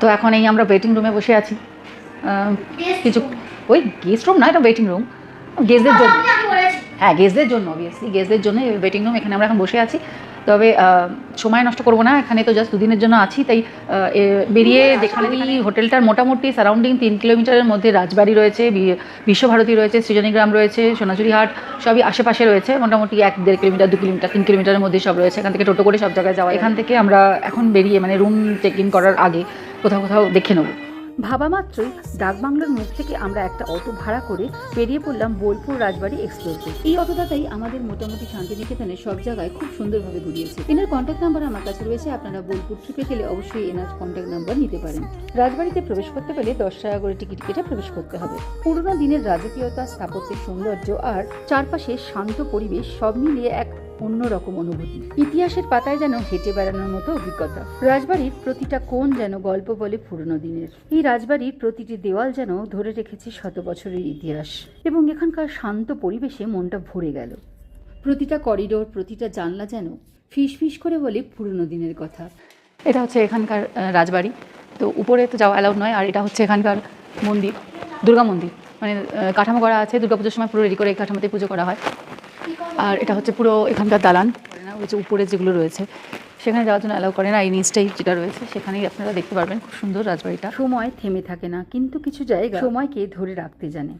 তো এখন এই আমরা ওয়েটিং রুমে বসে আছি। কিছু ওই গেস্ট রুম না, এটা ওয়েটিং রুম গেস্টদের জন্য। হ্যাঁ, গেস্টদের জন্য, অবভিয়াসলি গেস্টদের জন্য ওয়েটিং রুম। এখানে আমরা এখন বসে আছি। তবে সময় নষ্ট করবো না, এখানে তো জাস্ট 2 দিনের জন্য আছি। তাই বেরিয়ে যেখানে হোটেলটার মোটামুটি সারাউন্ডিং 3 কিলোমিটারের মধ্যে রাজবাড়ি রয়েছে, বিশ্বভারতী রয়েছে, সৃজনীগ্রাম রয়েছে, সোনাঝুরি হাট, সবই আশেপাশে রয়েছে। মোটামুটি 1-1.5 কিলোমিটার, 2 কিলোমিটার, 3 কিলোমিটারের মধ্যে সব রয়েছে। এখান থেকে টোটো করে সব জায়গায় যাওয়া। এখান থেকে আমরা এখন বেরিয়ে মানে রুম চেক ইন করার আগে কোথাও দেখে নেবো। ভাবা মাত্রই ডাকবাংলোর মুখ থেকে আমরা একটা অটো ভাড়া করে বেরিয়ে পড়লাম বোলপুর রাজবাড়ি এক্সপ্লোরতে। এই অটোদাতাই আমাদের মোটামুটি শান্তিনিকেতনের সব জায়গায় খুব সুন্দরভাবে ঘুরিয়েছে। এনার কন্ট্যাক্ট নাম্বার আমার কাছে রয়েছে, আপনারা বোলপুর ট্রিপে গেলে অবশ্যই এনার কন্ট্যাক্ট নাম্বার নিতে পারেন। রাজবাড়িতে প্রবেশ করতে পেলে 10 টাকা করে টিকিট কেটে প্রবেশ করতে হবে। পুরোনো দিনের রাজকীয়তা, স্থাপত্যের সৌন্দর্য আর চারপাশে শান্ত পরিবেশ সব মিলিয়ে এক অন্যরকম অনুভূতি। ইতিহাসের পাতায় যেন হেঁটে বেড়ানোর মতো অভিজ্ঞতা। রাজবাড়ির প্রতিটা কোণ যেন গল্প বলে পুরনো দিনের। এই রাজবাড়ির প্রতিটি দেওয়াল যেন ধরে রেখেছে শত বছরের ইতিহাস, এবং এখানকার শান্ত পরিবেশে মনটা ভরে গেল। প্রতিটা করিডোর, প্রতিটা জানলা যেন ফিস ফিস করে বলে পুরনো দিনের কথা। এটা হচ্ছে এখানকার রাজবাড়ি। তো উপরে তো যাওয়া অ্যালাউড নয়। আর এটা হচ্ছে এখানকার মন্দির, দুর্গা মন্দির। মানে কাঠামো করা আছে, দুর্গাপুজোর সময় পুরো রেডি করে এই কাঠামোতে পুজো করা হয়। আর এটা হচ্ছে পুরো এখানকার দালান। ওই যে উপরে যেগুলো রয়েছে সেখানে যাওয়ার জন্য অ্যালাউ করে না। এই নিচটাই যেটা রয়েছে সেখানেই আপনারা দেখতে পারবেন। খুব সুন্দর রাজবাড়িটা। সময় থেমে থাকে না, কিন্তু কিছু জায়গা সময়কে ধরে রাখতে জানে।